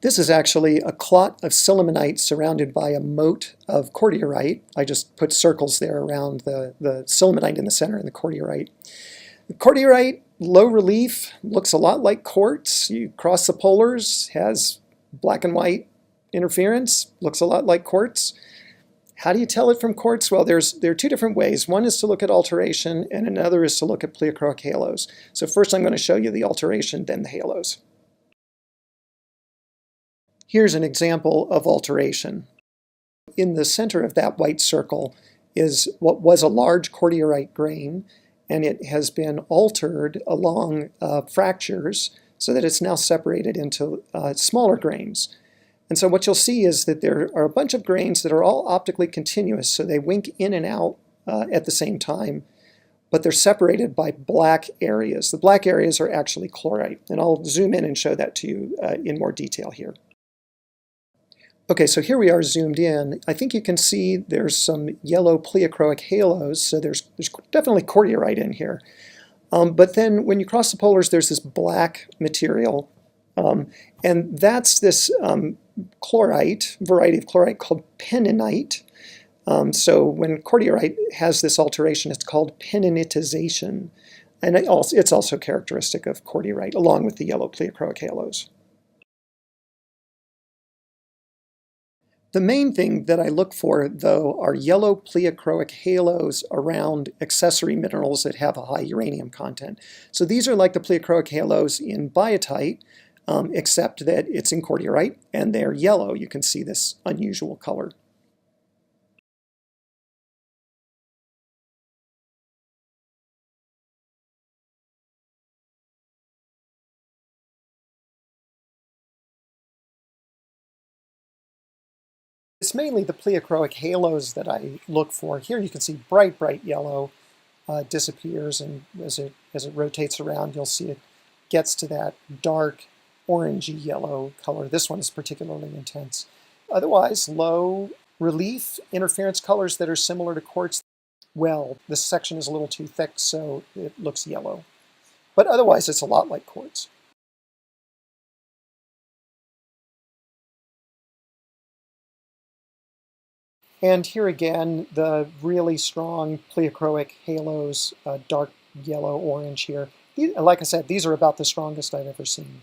This is actually a clot of sillimanite surrounded by a moat of cordierite. I just put circles there around the sillimanite in the center and the cordierite. The cordierite, low relief, looks a lot like quartz. You cross the polars, has black and white interference, looks a lot like quartz. How do you tell it from quartz? Well, there are two different ways. One is to look at alteration, and another is to look at pleochroic halos. So first I'm going to show you the alteration, then the halos. Here's an example of alteration. In the center of that white circle is what was a large cordierite grain, and it has been altered along fractures so that it's now separated into smaller grains. And so what you'll see is that there are a bunch of grains that are all optically continuous, so they wink in and out at the same time, but they're separated by black areas. The black areas are actually chlorite, and I'll zoom in and show that to you in more detail here. Okay, so here we are zoomed in. I think you can see there's some yellow pleochroic halos, so there's definitely cordierite in here. But then when you cross the polars, there's this black material, and that's this chlorite, variety of chlorite called penninite. So when cordierite has this alteration, it's called penninitization, and it's also characteristic of cordierite, along with the yellow pleochroic halos. The main thing that I look for, though, are yellow pleochroic halos around accessory minerals that have a high uranium content. So these are like the pleochroic halos in biotite, except that it's in cordierite, and they're yellow. You can see this unusual color. It's mainly the pleochroic halos that I look for. Here you can see bright, bright yellow disappears, and as it rotates around, you'll see it gets to that dark orangey yellow color. This one is particularly intense. Otherwise, low relief interference colors that are similar to quartz. Well, this section is a little too thick, so it looks yellow. But otherwise, it's a lot like quartz. And here again, the really strong pleochroic halos, dark yellow, orange here. Like I said, these are about the strongest I've ever seen.